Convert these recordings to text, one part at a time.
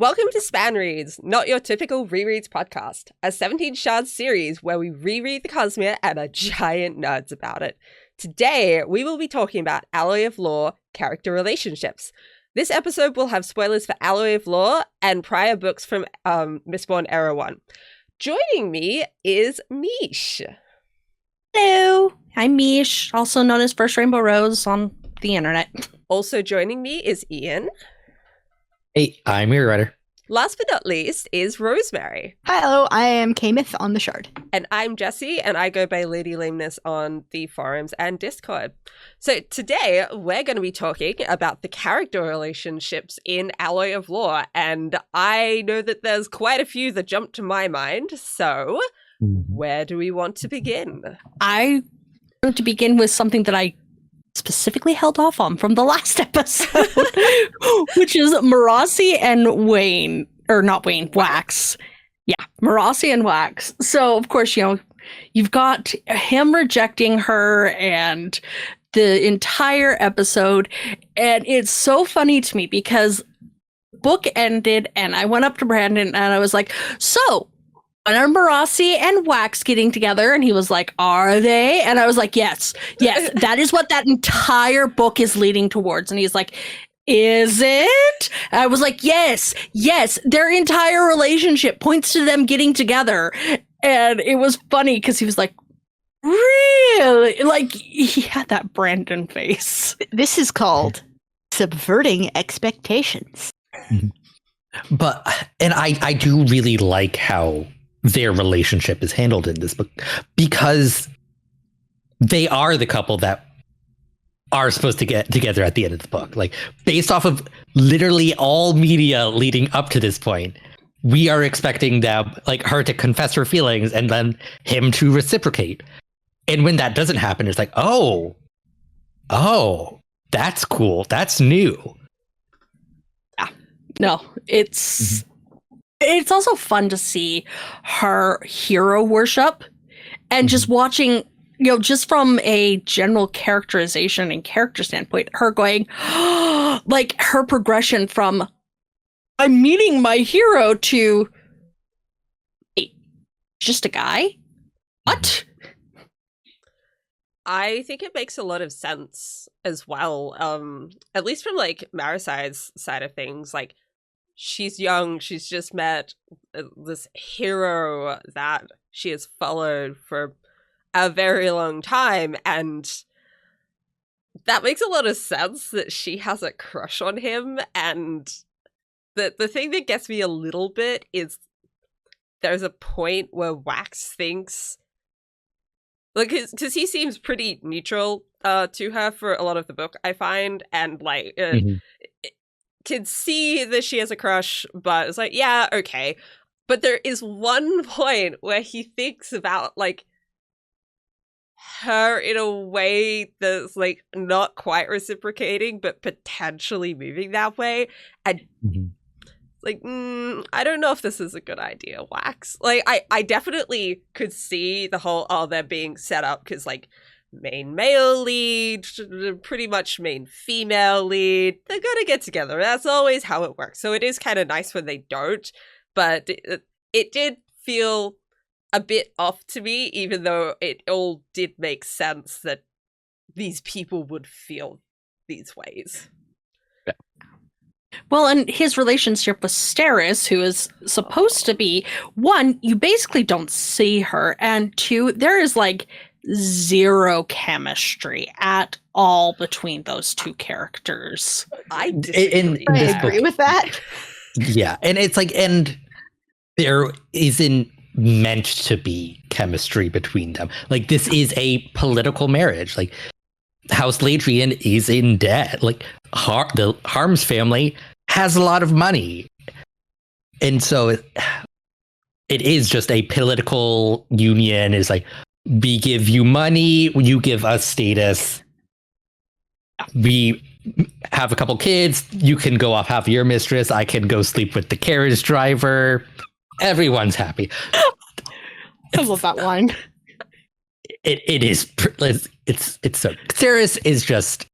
Welcome to SpanReads, not your typical rereads podcast, a 17 shards series where we reread the Cosmere and are giant nerds about it. Today, we will be talking about Alloy of Law character relationships. This episode will have spoilers for Alloy of Law and prior books from Mistborn Era 1. Joining me is Mish. Hello, I'm Mish, also known as firstRainbowRose on the internet. Also joining me is Ian. Hey, I'm your writer. Last but not least is Rosemary. Hello, I am Kaymyth on the Shard. And I'm Jessie, and I go by Lady Lameness on the forums and Discord. So today, we're going to be talking about the character relationships in Alloy of Law, and I know that there's quite a few that jump to my mind, so where do we want to begin? I want to begin with something that I specifically held off on from the last episode, which is Marasi and Wax. Yeah, Marasi and Wax. So, of course, you've got him rejecting her and the entire episode. And it's so funny to me because the book ended and I went up to Brandon and I was like, so, when are Marasi and Wax getting together? And he was like, are they? And I was like, yes, that is what that entire book is leading towards. And he's like, is it? And I was like, yes, their entire relationship points to them getting together. And it was funny because he was like, really? Like, he had that Brandon face. This is called subverting expectations. And I do really like how their relationship is handled in this book, because they are the couple that are supposed to get together at the end of the book. Like, based off of literally all media leading up to this point, we are expecting them, like, her to confess her feelings and then him to reciprocate. And when that doesn't happen, it's like, oh, that's cool. That's new. Yeah. No, it's also fun to see her hero worship and just watching, just from a general characterization and character standpoint, her going, like, her progression from I'm meeting my hero to, hey, just a guy? What? I think it makes a lot of sense as well. At least from like Marasi's side of things, like, she's young, she's just met this hero that she has followed for a very long time, and that makes a lot of sense that she has a crush on him. And the thing that gets me a little bit is there's a point where Wax thinks, like, because he seems pretty neutral to her for a lot of the book, I find, and like can see that she has a crush, but it's like, yeah, okay. But there is one point where he thinks about, like, her in a way that's, like, not quite reciprocating, but potentially moving that way. And, like, I don't know if this is a good idea, Wax. Like, I definitely could see the whole, they're being set up because, like, main male lead, pretty much main female lead, they're gonna get together. That's always how it works. So it is kind of nice when they don't, but it did feel a bit off to me, even though it all did make sense that these people would feel these ways. Well, and his relationship with Steris, who is supposed to be, one, you basically don't see her, and two, there is, like, zero chemistry at all between those two characters. I disagree. I agree with that. Yeah, and it's like, and there isn't meant to be chemistry between them. Like, this is a political marriage. Like, House Ladrian is in debt. Like, the Harms family has a lot of money. And so it is just a political union. It's like, we give you money, you give us status. We have a couple kids, you can go off have your mistress, I can go sleep with the carriage driver. Everyone's happy. I love that line. It's so, Steris is just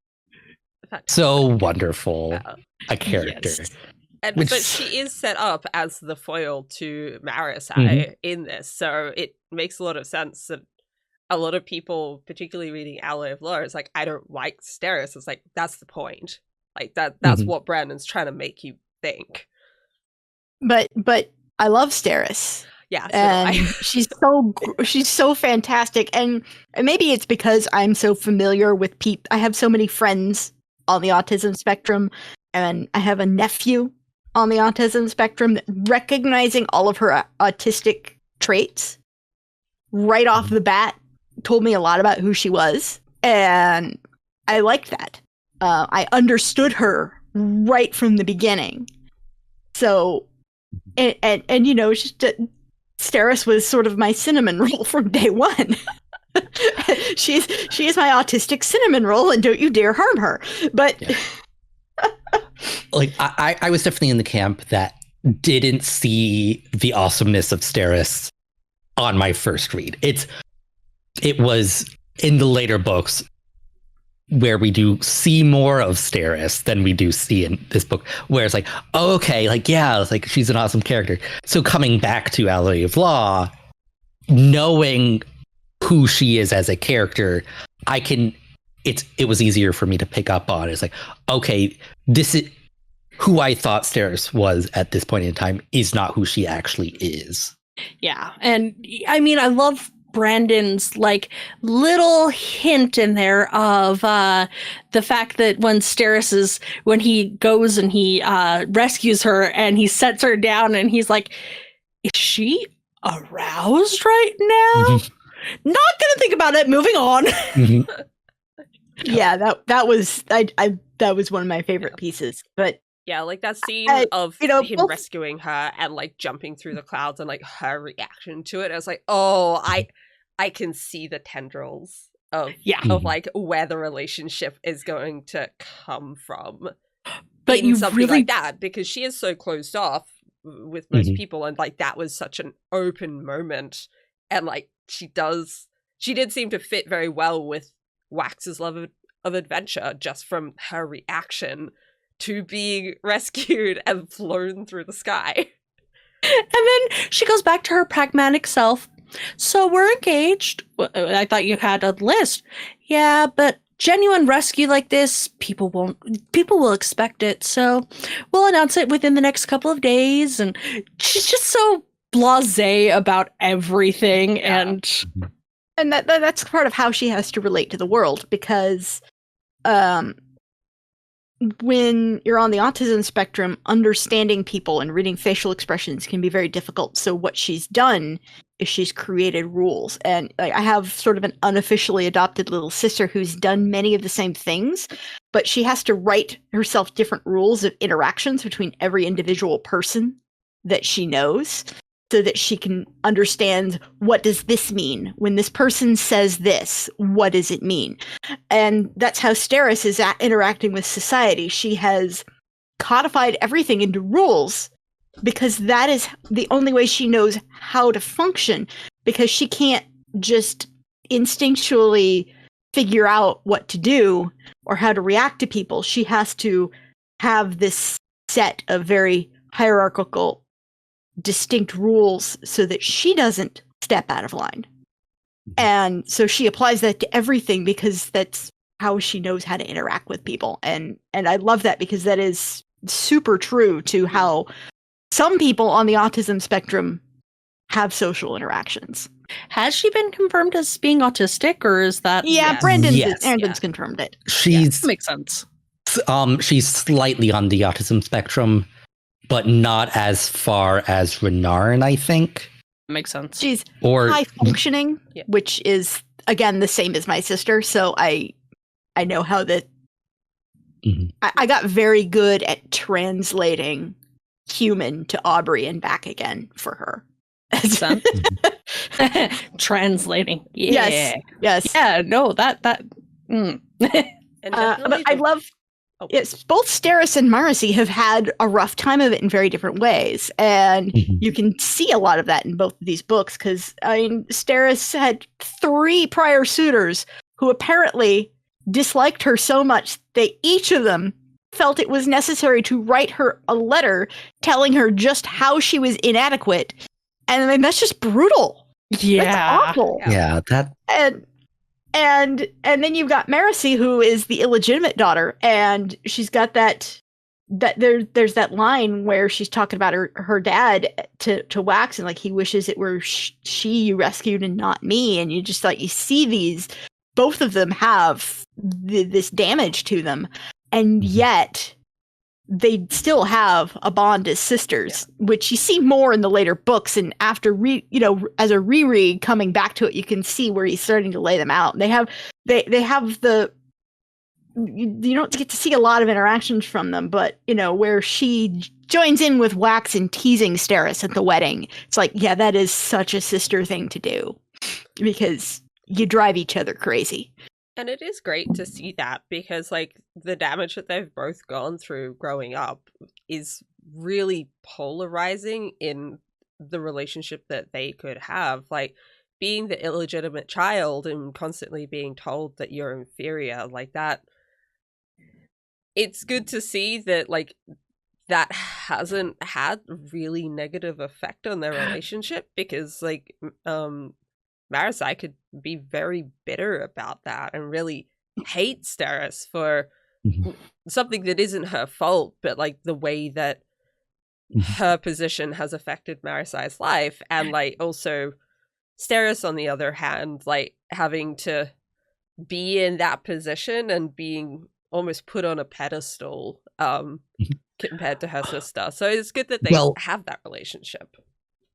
so wonderful a character. Yes. But she is set up as the foil to Marasi in this, so it makes a lot of sense that a lot of people, particularly reading Alloy of Law, is like, I don't like Steris. It's like, that's the point. Like that's what Brandon's trying to make you think. But I love Steris. Yeah, so and she's so fantastic, and maybe it's because I'm so familiar with people. I have so many friends on the autism spectrum, and I have a nephew on the autism spectrum. That recognizing all of her autistic traits right off the bat told me a lot about who she was, and I liked that. I understood her right from the beginning. So, and you know, Steris was sort of my cinnamon roll from day one. She is my autistic cinnamon roll, and don't you dare harm her. But like I was definitely in the camp that didn't see the awesomeness of Steris on my first read. It was in the later books where we do see more of Steris than we do see in this book, where it's like, oh, okay, like, yeah, it's like she's an awesome character. So coming back to Alloy of Law, knowing who she is as a character, it was easier for me to pick up on. It's like, okay, this is who I thought Steris was at this point in time is not who she actually is. Yeah. And I mean, I love Brandon's like little hint in there of the fact that when he goes and he rescues her and he sets her down and he's like, is she aroused right now? Not gonna think about it, moving on. Yeah, that was that was one of my favorite pieces. But yeah, like that scene of him rescuing her and like jumping through the clouds and like her reaction to it. I was like, oh, I can see the tendrils of like where the relationship is going to come from. But you something really like that, because she is so closed off with most people, and like that was such an open moment, and like she did seem to fit very well with Wax's love of adventure just from her reaction to being rescued and flown through the sky. And then she goes back to her pragmatic self. So we're engaged. I thought you had a list. Yeah, but genuine rescue like this, people will expect it. So we'll announce it within the next couple of days. And she's just so blasé about everything. And that's part of how she has to relate to the world, because when you're on the autism spectrum, understanding people and reading facial expressions can be very difficult. So what she's done is she's created rules. And I have sort of an unofficially adopted little sister who's done many of the same things, but she has to write herself different rules of interactions between every individual person that she knows, so that she can understand, what does this mean? When this person says this, what does it mean? And that's how Steris is interacting with society. She has codified everything into rules, because that is the only way she knows how to function, because she can't just instinctually figure out what to do or how to react to people. She has to have this set of very hierarchical, distinct rules so that she doesn't step out of line. And so she applies that to everything, because that's how she knows how to interact with people. And I love that, because that is super true to how some people on the autism spectrum have social interactions. Has she been confirmed as being autistic, or is that? Yeah, Brandon's confirmed it. She's makes sense. She's slightly on the autism spectrum, but not as far as Renarn, I think. Makes sense. She's high functioning, which is again the same as my sister. So I know how that. I got very good at translating human to Aubrey and back again for her. Translating. Yes. Yeah. No. That. And but I love. Yes, both Steris and Marasi have had a rough time of it in very different ways, and you can see a lot of that in both of these books, because Steris had 3 prior suitors who apparently disliked her so much they each of them felt it was necessary to write her a letter telling her just how she was inadequate. And I mean, that's just brutal. Yeah. That's awful. Yeah, that And then you've got Marasi, who is the illegitimate daughter, and she's got that there's that line where she's talking about her dad to Wax, and like he wishes it were she you rescued and not me, and you just like you see these, both of them have this damage to them, and yet they still have a bond as sisters, which you see more in the later books. And after as a reread coming back to it, you can see where he's starting to lay them out. They have the you don't get to see a lot of interactions from them, but where she joins in with Wax and teasing Steris at the wedding. It's like, yeah, that is such a sister thing to do because you drive each other crazy. And it is great to see that because, like, the damage that they've both gone through growing up is really polarizing in the relationship that they could have. Like, being the illegitimate child and constantly being told that you're inferior, like that. It's good to see that, like, that hasn't had a really negative effect on their relationship because, like, Marasi could be very bitter about that and really hate Steris for something that isn't her fault, but like the way that her position has affected Marasi's life. And like also Steris, on the other hand, like having to be in that position and being almost put on a pedestal compared to her sister. So it's good that they have that relationship.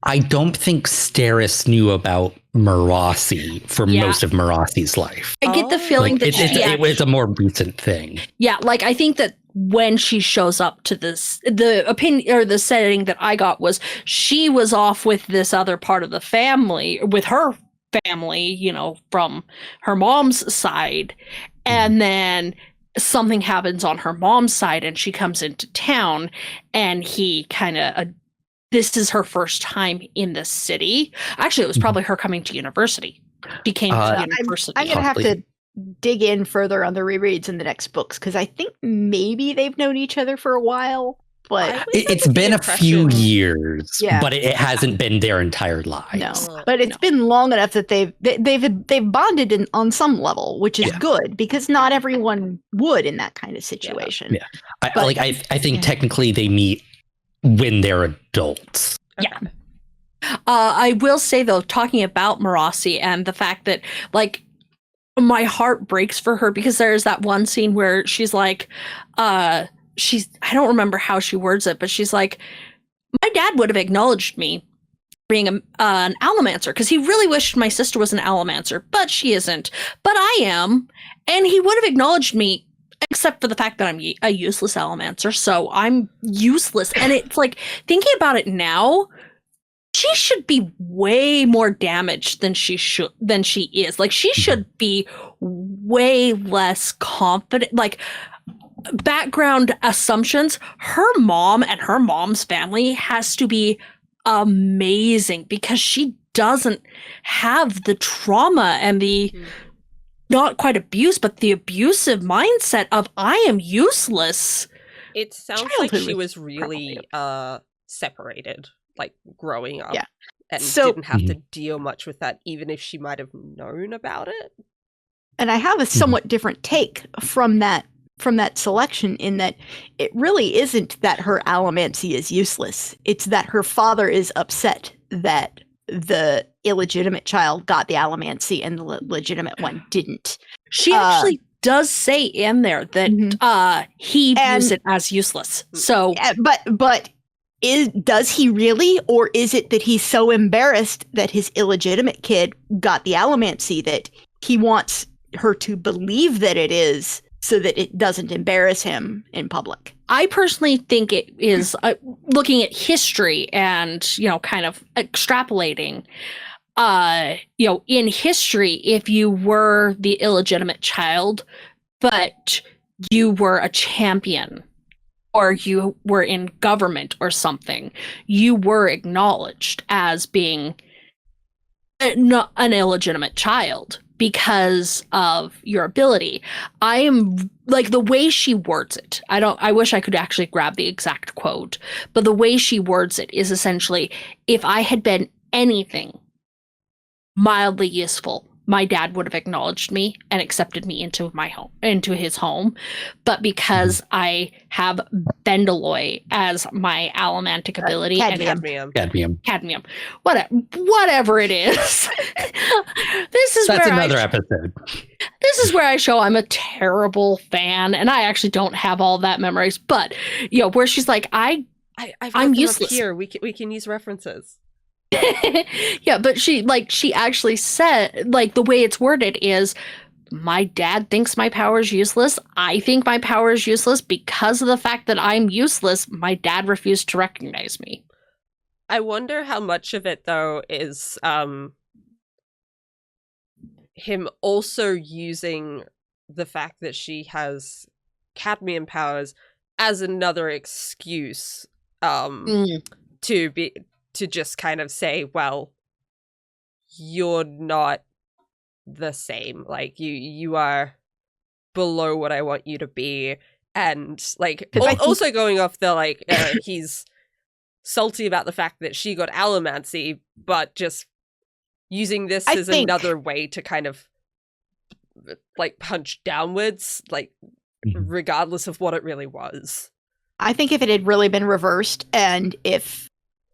I don't think Steris knew about Marasi for most of Marasi's life. I get the feeling that it was a more recent thing. Yeah, like I think that when she shows up to this, the opinion or the setting that I got was she was off with this other part of the family, with her family, from her mom's side. And then something happens on her mom's side and she comes into town and he kind of this is her first time in the city. Actually, it was probably her coming to university. She came to university. I'm going to have to dig in further on the rereads in the next books because I think maybe they've known each other for a while. But it's been a few years, but it hasn't been their entire lives. No, but it's been long enough that they've bonded on some level, which is good because not everyone would in that kind of situation. Yeah, I think technically they meet when they're adults. Yeah. I will say though, talking about Marasi and the fact that like my heart breaks for her because there's that one scene where she's like, I don't remember how she words it, but she's like, my dad would have acknowledged me being an Allomancer because he really wished my sister was an Allomancer, but she isn't. But I am, and he would have acknowledged me except for the fact that I'm a useless Allomancer, so I'm useless. And it's like, thinking about it now, she should be way more damaged than she is. Like, she should be way less confident. Like, background assumptions, her mom and her mom's family has to be amazing because she doesn't have the trauma and the not quite abuse, but the abusive mindset of I am useless. It sounds like she was really separated, like growing up, and didn't have to deal much with that, even if she might have known about it. And I have a somewhat different take from that selection in that it really isn't that her allomancy is useless. It's that her father is upset that the illegitimate child got the allomancy and the legitimate one didn't. She actually does say in there that he views it as useless. So, but does he really, or is it that he's so embarrassed that his illegitimate kid got the allomancy that he wants her to believe that it is, so that it doesn't embarrass him in public? I personally think it is, looking at history and, kind of extrapolating, in history, if you were the illegitimate child, but you were a champion or you were in government or something, you were acknowledged as being not an illegitimate child. because of your ability. I am like the way she words it. I wish I could actually grab the exact quote, but the way she words it is essentially, if I had been anything mildly useful, my dad would have acknowledged me and accepted me into his home. But because I have Bendaloy as my Allomantic ability, cadmium, whatever it is, that's another episode. This is where I show I'm a terrible fan, and I actually don't have all that memories. But where she's like, I'm useless. Here, we can use references. Yeah, but she actually said, like, the way it's worded is, my dad thinks my power is useless. I think my power is useless because of the fact that I'm useless. My dad refused to recognize me. I wonder how much of it, though, is him also using the fact that she has cadmium powers as another excuse to just kind of say, well, you're not the same. Like, you are below what I want you to be. And, like, also going off the, like, he's salty about the fact that she got allomancy, but just using this as another way to kind of, like, punch downwards, like, regardless of what it really was. I think if it had really been reversed, and if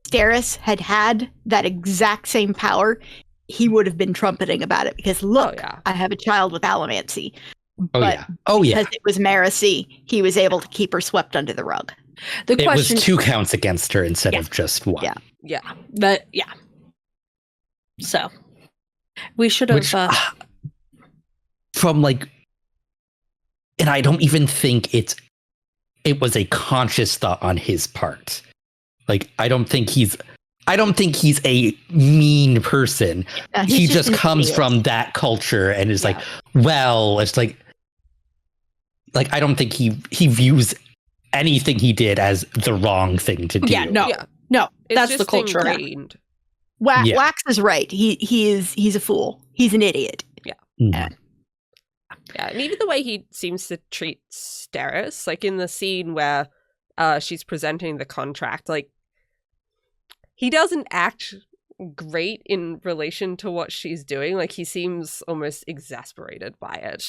Steris had that exact same power, he would have been trumpeting about it because look, I have a child with allomancy. Because it was Marasi, he was able to keep her swept under the rug. It was 2 counts against her instead of just 1. So we should have from like, and I don't even think it was a conscious thought on his part. Like, I don't think he's a mean person. He just comes from that culture and is like, well, it's like I don't think he views anything he did as the wrong thing to do. No, that's the culture. Wax is right. He's a fool. He's an idiot. Yeah, and even the way he seems to treat Steris, like in the scene where she's presenting the contract, like, he doesn't act great in relation to what she's doing. Like, he seems almost exasperated by it.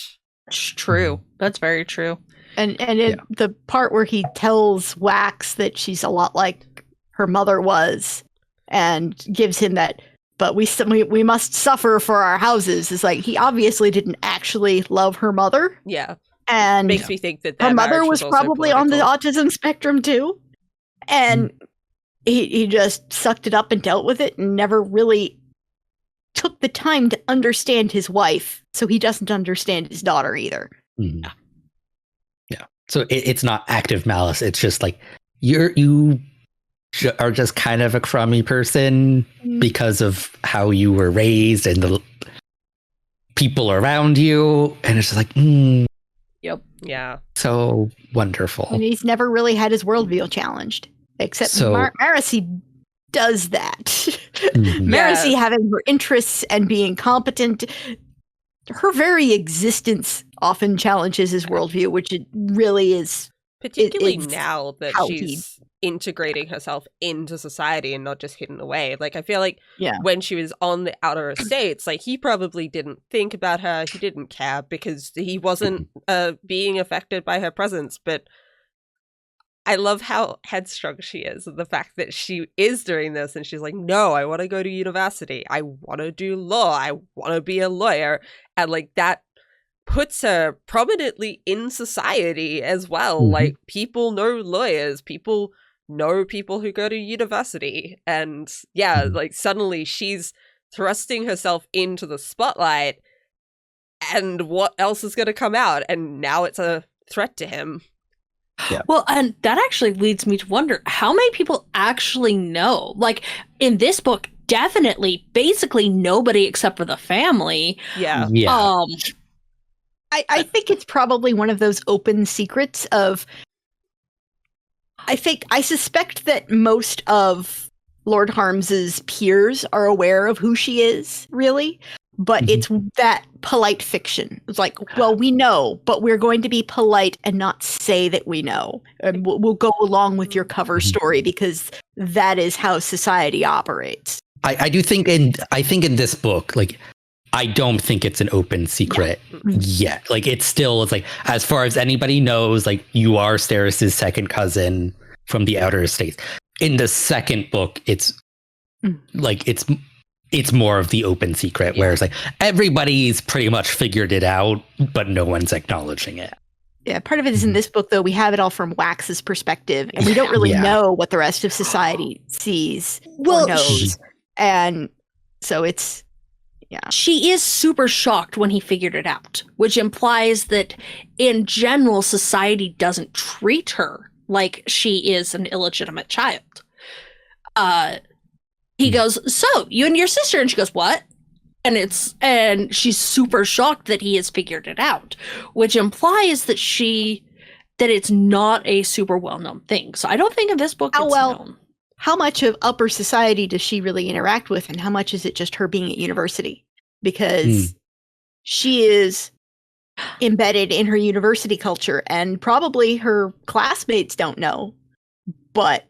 That's true. That's very true. And the part where he tells Wax that she's a lot like her mother was, and gives him that, but we must suffer for our houses, is like, he obviously didn't actually love her mother. Yeah. And makes me think that her mother was probably on the autism spectrum too. And he just sucked it up and dealt with it and never really took the time to understand his wife, so he doesn't understand his daughter either. Yeah. So it's not active malice. It's just like, you are just kind of a crummy person because of how you were raised and the people around you. And it's just like, Yep. Yeah. So wonderful. And he's never really had his worldview challenged. Except Marasi does that. Marasi having her interests and being competent, her very existence often challenges his worldview, which it really is. Particularly now that she's integrating herself into society and not just hidden away. Like, I feel like when she was on the outer estates, like, he probably didn't think about her. He didn't care because he wasn't being affected by her presence. But I love how headstrong she is, and the fact that she is doing this and she's like, no, I want to go to university. I want to do law. I want to be a lawyer. And, like, that puts her prominently in society as well. Like, people know lawyers. People know people who go to university. And, like, suddenly she's thrusting herself into the spotlight. And what else is going to come out? And now it's a threat to him. Yeah. Well, and that actually leads me to wonder how many people actually know. Like, in this book, definitely, basically nobody except for the family. Yeah. I think it's probably one of those open secrets of. I suspect that most of Lord Harms's peers are aware of who she is, really, but it's that polite fiction. It's like, well, we know, but we're going to be polite and not say that we know. And we'll go along with your cover story because that is how society operates. I do think in this book, like, I don't think it's an open secret yet. Like, it's like, as far as anybody knows, like, you are Steris' second cousin from the Outer States. In the second book, it's like, it's more of the open secret, where it's like everybody's pretty much figured it out, but no one's acknowledging it. Yeah, part of it is in this book, though. We have it all from Wax's perspective, and we don't really know what the rest of society sees or knows. And so it's, she is super shocked when he figured it out, which implies that in general, society doesn't treat her like she is an illegitimate child. He goes, so you and your sister, and she goes, what? And she's super shocked that he has figured it out, which implies that it's not a super well-known thing. So I don't think in this book it's known. How much of upper society does she really interact with, and how much is it just her being at university? Because she is embedded in her university culture, and probably her classmates don't know, but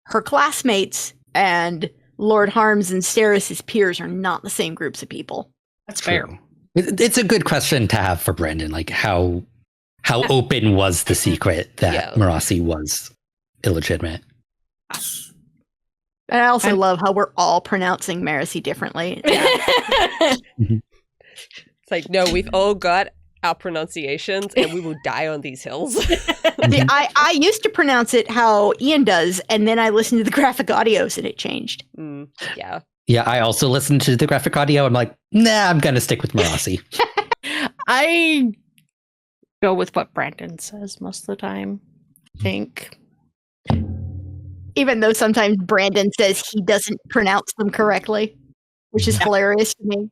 her classmates and Lord Harms and Steris' peers are not the same groups of people. That's fair. It's a good question to have for Brandon. Like, how open was the secret that Marasi was illegitimate? And I also love how we're all pronouncing Marasi differently. It's like, no, we've all got our pronunciations, and we will die on these hills. I used to pronounce it how Ian does, and then I listened to the graphic audios, and it changed. Yeah, I also listened to the graphic audio. I'm like, nah, I'm going to stick with Marasi. I go with what Brandon says most of the time, I think. Even though sometimes Brandon says he doesn't pronounce them correctly, which is hilarious to me.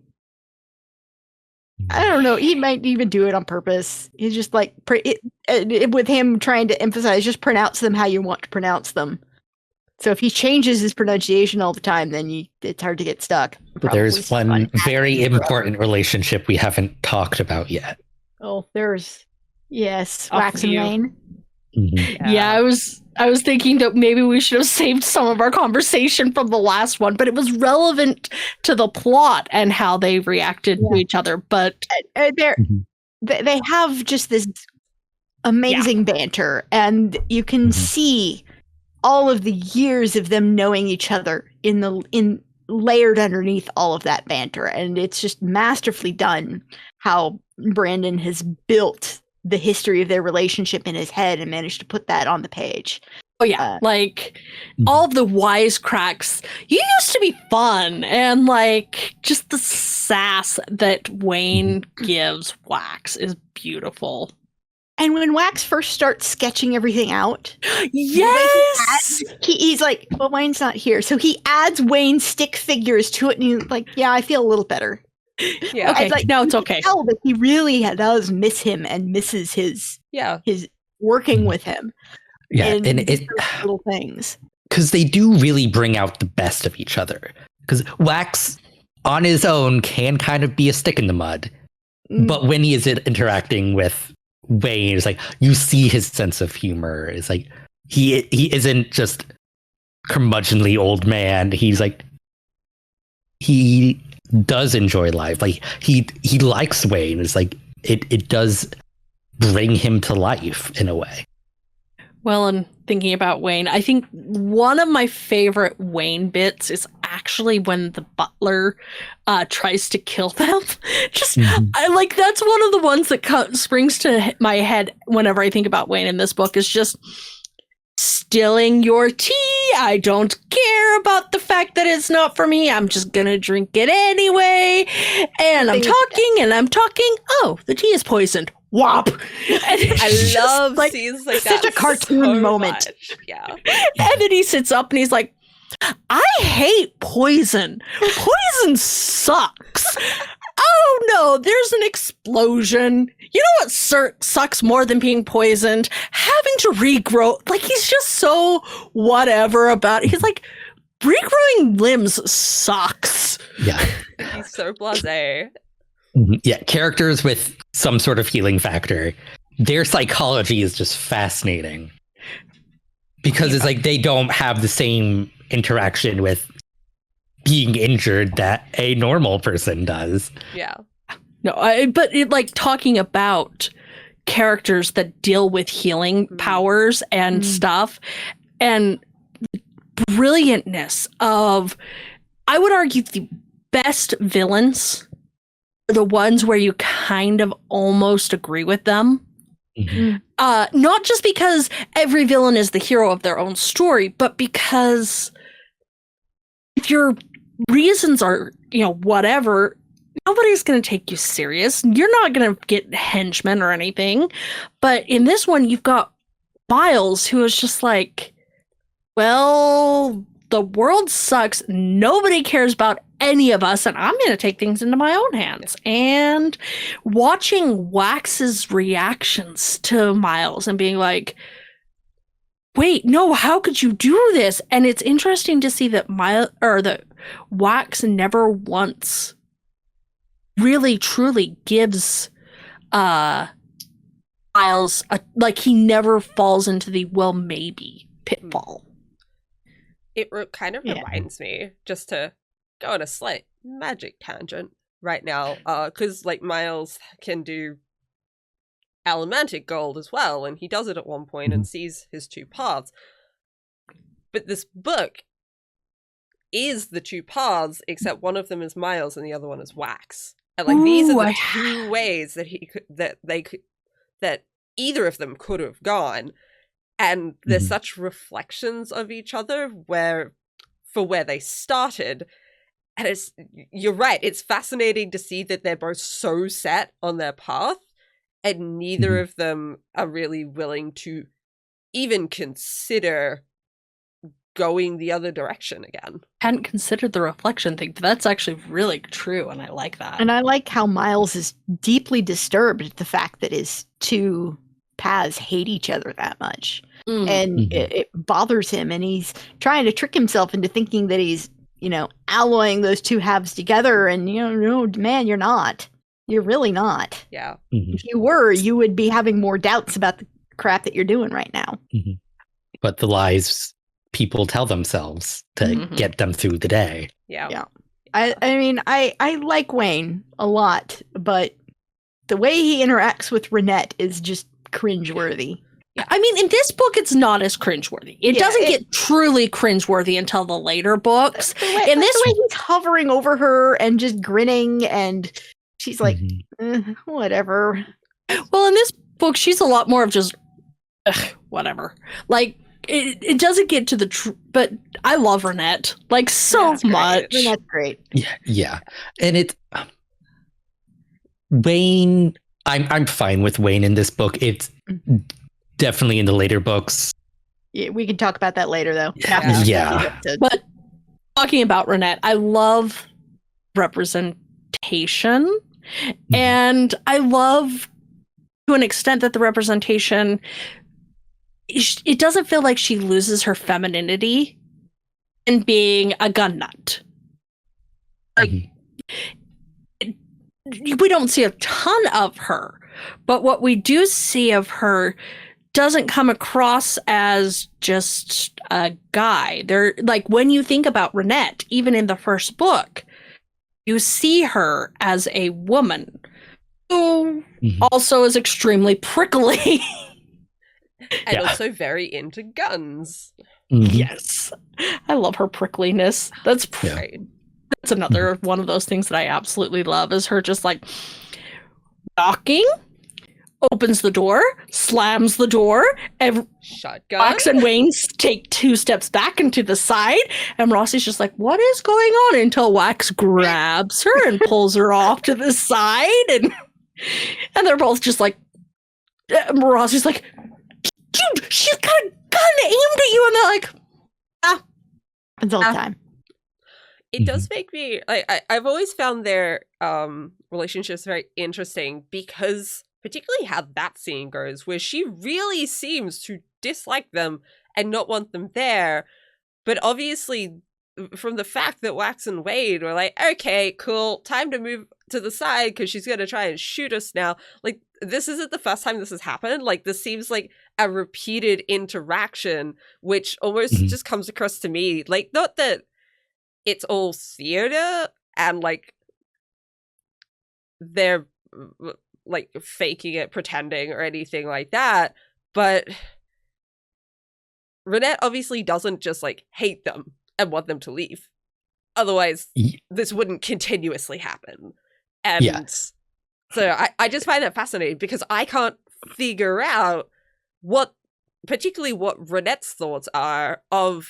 I don't know. He might even do it on purpose. He's just like, with him trying to emphasize, just pronounce them how you want to pronounce them. So if he changes his pronunciation all the time, then it's hard to get stuck. But there's one very important relationship we haven't talked about yet. Oh, there's, Wax and Wayne. Yeah, I was thinking that maybe we should have saved some of our conversation from the last one, but it was relevant to the plot and how they reacted to each other. But they have just this amazing banter, and you can see all of the years of them knowing each other in layered underneath all of that banter, and it's just masterfully done how Brandon has built the history of their relationship in his head and managed to put that on the page. Oh yeah, like all of the wisecracks. You used to be fun, and like just the sass that Wayne gives Wax is beautiful. And when Wax first starts sketching everything out, he's like, well, Wayne's not here, so he adds Wayne's stick figures to it, and he's like, yeah, I feel a little better. Yeah, okay. Like, no, it's okay. Tell that he really does miss him and misses his working with him. Yeah, and it little things, because they do really bring out the best of each other. Because Wax, on his own, can kind of be a stick in the mud, but when he is interacting with Wayne, it's like you see his sense of humor. It's like he isn't just curmudgeonly old man. He's like he does enjoy life. Like he likes Wayne. It's like it does bring him to life in a way. Well, and thinking about Wayne, I think one of my favorite Wayne bits is actually when the butler tries to kill them. I like, that's one of the ones that springs to my head whenever I think about Wayne in this book, is just stilling your tea. I don't care about the fact that it's not for me. I'm just gonna drink it anyway. And I'm talking. Oh, the tea is poisoned. Whop! I love scenes like that. Such a cartoon moment. Yeah. And then he sits up and he's like, I hate poison. Poison sucks. Oh no, there's an explosion. You know what sucks more than being poisoned? Having to regrow. Like, he's just so whatever about it. He's like, regrowing limbs sucks. Yeah. He's so blasé. Yeah, characters with some sort of healing factor, their psychology is just fascinating. Because it's like they don't have the same interaction with being injured that a normal person does. Yeah. No, but like talking about characters that deal with healing powers and stuff, and brilliantness of, I would argue, the best villains are the ones where you kind of almost agree with them. Not just because every villain is the hero of their own story, but because if your reasons are, whatever, nobody's going to take you serious. You're not going to get henchmen or anything. But in this one, you've got Miles, who is just like, well, the world sucks. Nobody cares about any of us, and I'm going to take things into my own hands. And watching Wax's reactions to Miles and being like, wait, no, how could you do this? And it's interesting to see that that Wax never once really truly gives Miles he never falls into the well maybe pitfall. It kind of reminds me, just to go on a slight magic tangent right now, because like Miles can do Allomantic gold as well, and he does it at one point and sees his two paths. But this book is the two paths, except one of them is Miles and the other one is Wax. And like these are the two ways that that either of them could have gone. And they're such reflections of each other where they started. And you're right, it's fascinating to see that they're both so set on their path, and neither of them are really willing to even consider going the other direction again. Hadn't considered the reflection thing, but that's actually really true, and I like that. And I like how Miles is deeply disturbed at the fact that his two paths hate each other that much. And it bothers him, and he's trying to trick himself into thinking that he's, alloying those two halves together, and, no, man, you're not. You're really not. Yeah. If you were, you would be having more doubts about the crap that you're doing right now. But the lies people tell themselves to get them through the day. Yeah. I mean, I like Wayne a lot, but the way he interacts with Ranette is just cringeworthy. I mean, in this book, it's not as cringeworthy. It doesn't get truly cringeworthy until the later books. The way he's hovering over her and just grinning, and she's like, whatever. Well, in this book, she's a lot more of just, whatever. Like, it doesn't get to the but I love Ranette, like, so much. Ranette's great. Yeah. And it's Wayne, I'm fine with Wayne in this book. It's definitely in the later books. Yeah, we can talk about that later, though. Yeah. But talking about Ranette, I love representation. And I love, to an extent, that the representation, it doesn't feel like she loses her femininity in being a gun nut. Like, we don't see a ton of her, but what we do see of her doesn't come across as just a guy. They're like, when you think about Ranette, even in the first book, you see her as a woman who also is extremely prickly. And also very into guns. Yes. I love her prickliness. That's great. That's another one of those things that I absolutely love, is her just like knocking, opens the door, slams the door, and shotgun. Wax and Wayne take 2 steps back and to the side, and Rossi's just like, what is going on? Until Wax grabs her and pulls her off to the side, and they're both just like, Rossi's like, dude, she's got a gun aimed at you, and they're like, It's all the time. It does make me, I've always found their relationships very interesting, because particularly how that scene goes, where she really seems to dislike them and not want them there, but obviously from the fact that Wax and Wade were like, okay, cool, time to move to the side because she's going to try and shoot us now. Like, this isn't the first time this has happened. Like, this seems like a repeated interaction, which almost just comes across to me. Like, not that it's all theater and, like, they're, like, faking it, pretending or anything like that, but Ranette obviously doesn't just, like, hate them and want them to leave. Otherwise, this wouldn't continuously happen. And so I just find that fascinating because I can't figure out particularly what Ranette's thoughts are of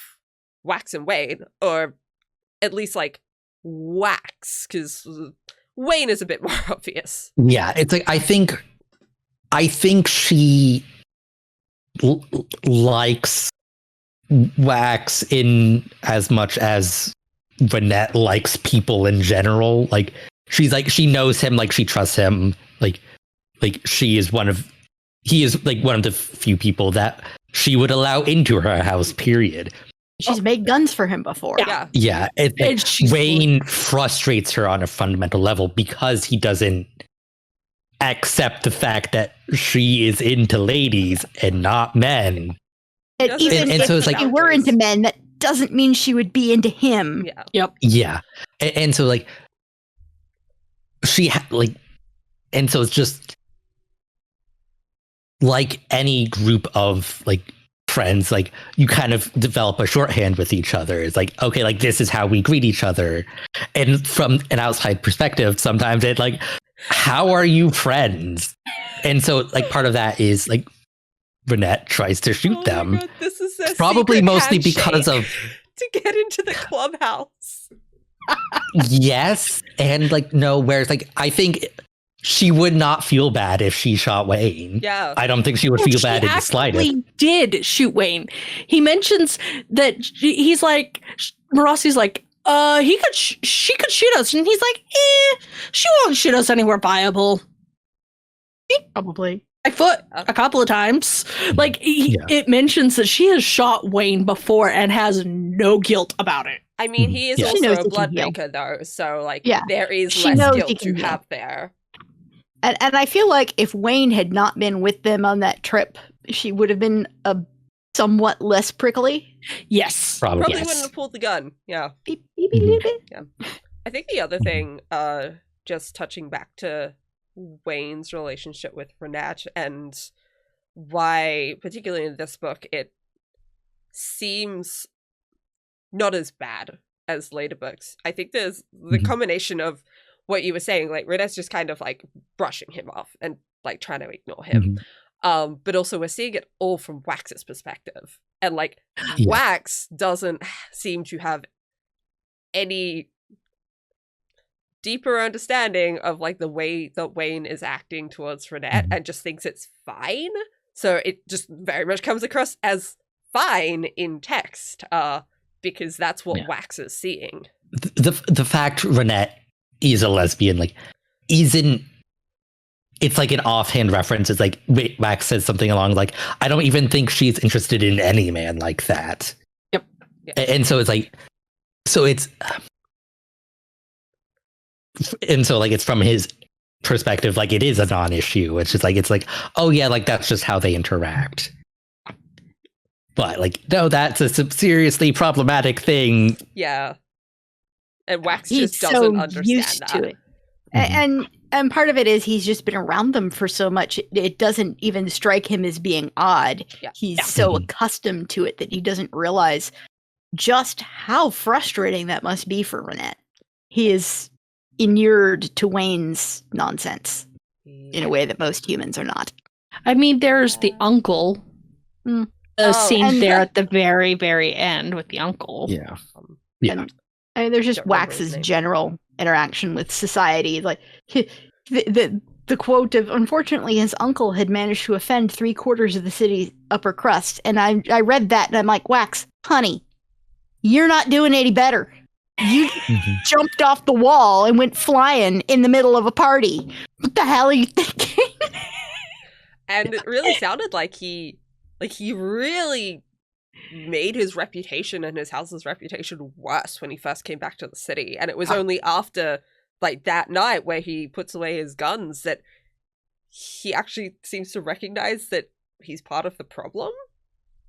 Wax and Wayne, or at least, like, Wax, because Wayne is a bit more obvious. Yeah, it's like, I think she likes Wax in as much as Ranette likes people in general. Like, she's like, she knows him, like, she trusts him, like he is one of the few people that she would allow into her house, period. She's made guns for him before. Yeah. Wayne frustrates her on a fundamental level because he doesn't accept the fact that she is into ladies and not men. And even if so it's like, she were into men, that doesn't mean she would be into him. Yeah. Yep. Yeah. And so, like, and so it's just like any group of, like, friends, like, you kind of develop a shorthand with each other. It's like, okay, like, this is how we greet each other. And from an outside perspective, sometimes it's like, how are you friends? And so, like, part of that is, like, Ranette tries to shoot them. God, this is their probably mostly handshake because of to get into the clubhouse. Yes, and, like, no, whereas, like, I think she would not feel bad if she shot Wayne. Yeah. I don't think she would feel bad in the slightest. He did shoot Wayne. He mentions that he's like, Marasi's like, she could shoot us, and he's like, she won't shoot us anywhere viable. Probably. My foot a couple of times. Like, it mentions that she has shot Wayne before and has no guilt about it. I mean, he is She knows also a he can heal. bloodbreaker, though, so, like, Yeah. there is She less knows he guilt to can heal. have there. And I feel like if Wayne had not been with them on that trip, she would have been a somewhat less prickly. Yes. Probably yes. wouldn't have pulled the gun. Yeah. Beep, beep, beep, beep. I think the other thing, just touching back to Wayne's relationship with Ranette and why, particularly in this book, it seems not as bad as later books. I think there's the combination of what you were saying, like, Ranette's just kind of, like, brushing him off and, like, trying to ignore him. But also we're seeing it all from Wax's perspective. And, like, Wax doesn't seem to have any deeper understanding of, like, the way that Wayne is acting towards Ranette and just thinks it's fine. So it just very much comes across as fine in text, because that's what Wax is seeing. The fact Ranette is a lesbian, like, isn't, it's like an offhand reference. It's like, Wax says something along, like, I don't even think she's interested in any man like that. Yep. And so it's like, so it's, and so, like, it's from his perspective, like, it is a non-issue. It's just like, it's like, oh yeah, like, that's just how they interact. But, like, no, that's a seriously problematic thing. Yeah. And Wax He's just doesn't so understand used that. to it. And part of it is he's just been around them for so much, it doesn't even strike him as being odd. Yeah. He's so accustomed to it that he doesn't realize just how frustrating that must be for Ranette. He is inured to Wayne's nonsense in a way that most humans are not. I mean, there's the uncle. The scene and there at the very, very end with the uncle. Yeah. And, I mean, there's just Don't remember his Wax's name. general interaction with society. Like the quote of, unfortunately, his uncle had managed to offend 3/4 of the city's upper crust. And I read that and I'm like, Wax, honey, you're not doing any better. You jumped off the wall and went flying in the middle of a party. What the hell are you thinking? And it really sounded like he really made his reputation and his house's reputation worse when he first came back to the city. And it was only after, like, that night where he puts away his guns that he actually seems to recognize that he's part of the problem.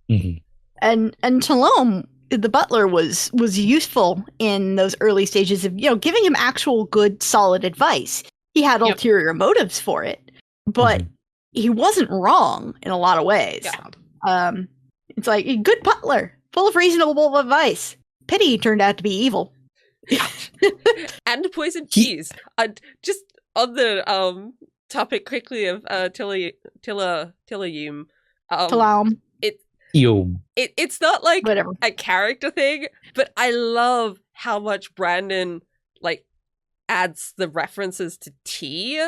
Mm-hmm. And Talom, the butler, was useful in those early stages of, giving him actual good, solid advice. He had ulterior motives for it, but he wasn't wrong in a lot of ways. Yeah. It's like a good butler, full of reasonable advice. Pity he turned out to be evil. And poison peas. Just on the topic quickly of Tilayum. Talam. It's not like Whatever. a character thing, but I love how much Brandon like adds the references to tea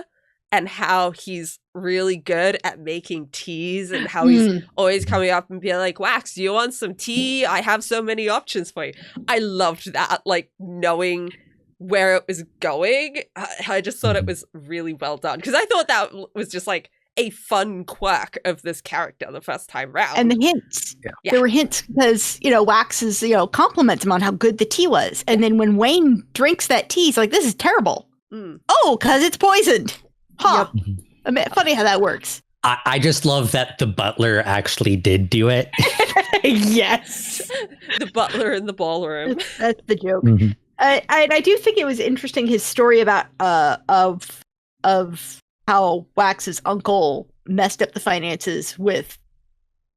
and how he's really good at making teas and how he's always coming up and being like, Wax, do you want some tea? I have so many options for you. I loved that, like, knowing where it was going. I just thought it was really well done, because I thought that was just like a fun quirk of this character the first time round. And the hints. Yeah. There were hints because, Wax is, compliments him on how good the tea was. And then when Wayne drinks that tea, he's like, this is terrible. Oh, because it's poisoned. Huh. Yep. I mean, funny how that works. I just love that the butler actually did do it. Yes. The butler in the ballroom. That's the joke. I do think it was interesting, his story about of how Wax's uncle messed up the finances with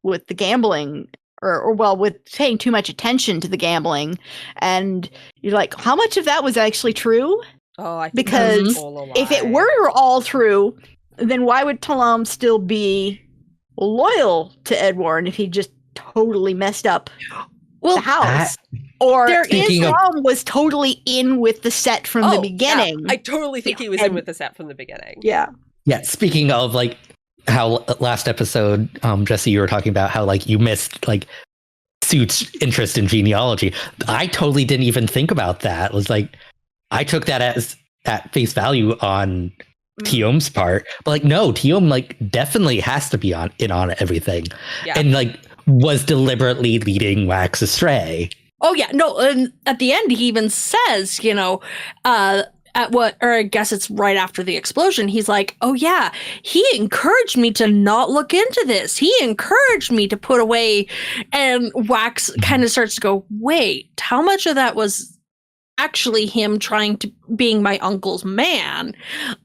the gambling, or with paying too much attention to the gambling. And you're like, how much of that was actually true? Oh, I think because all a lie. If it were all true, then why would Talam still be loyal to Edwarn if he just totally messed up the house? Or Talam was totally in with the set from the beginning. Yeah. I totally think he was in with the set from the beginning. Yeah. Yeah, speaking of, like, how last episode, Jessie, you were talking about how, like, you missed, like, Suit's interest in genealogy. I totally didn't even think about that. It was like, I took that as at face value on Tiom's part, but, like, no, Tiom, like, definitely has to be in on everything, and, like, was deliberately leading Wax astray. Oh yeah, no, and at the end he even says, I guess it's right after the explosion, he's like, oh yeah, he encouraged me to not look into this. He encouraged me to put away, and Wax kind of starts to go, wait, how much of that was actually him trying to being my uncle's man?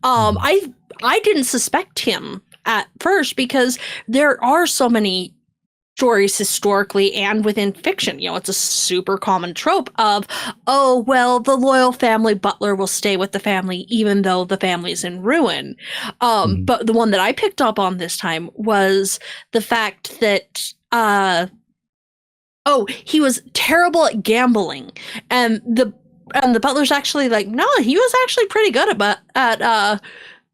I didn't suspect him at first because there are so many stories historically and within fiction. It's a super common trope of, oh, well, the loyal family butler will stay with the family even though the family's in ruin. But the one that I picked up on this time was the fact that he was terrible at gambling, and the butler's actually like, no, he was actually pretty good at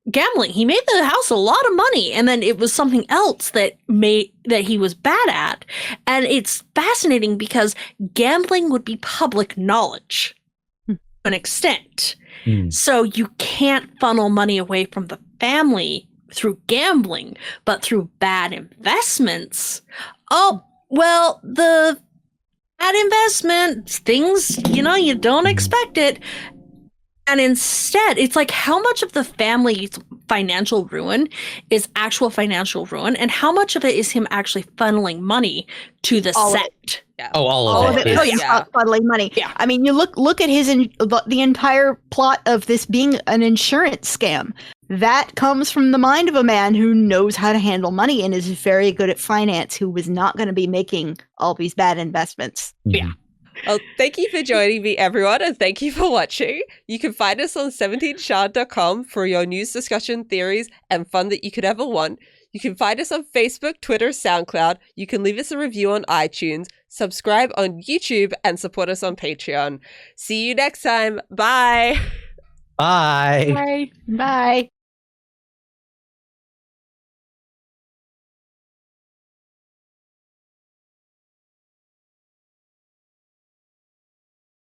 gambling. He made the house a lot of money, and then it was something else that he was bad at. And it's fascinating because gambling would be public knowledge to an extent. So you can't funnel money away from the family through gambling, but through bad investments. Oh, well, the bad investment things, you don't expect it. And instead, it's like, how much of the family's financial ruin is actual financial ruin, and how much of it is him actually funneling money to the set? Yeah. Oh, all of it. Oh, yeah, funneling money. Yeah. I mean, you look at the entire plot of this being an insurance scam. That comes from the mind of a man who knows how to handle money and is very good at finance, who was not going to be making all these bad investments. Yeah. Well, thank you for joining me, everyone, and thank you for watching. You can find us on 17shard.com for your news, discussion, theories, and fun that you could ever want. You can find us on Facebook, Twitter, SoundCloud. You can leave us a review on iTunes, subscribe on YouTube, and support us on Patreon. See you next time. Bye. Bye. Bye. Bye.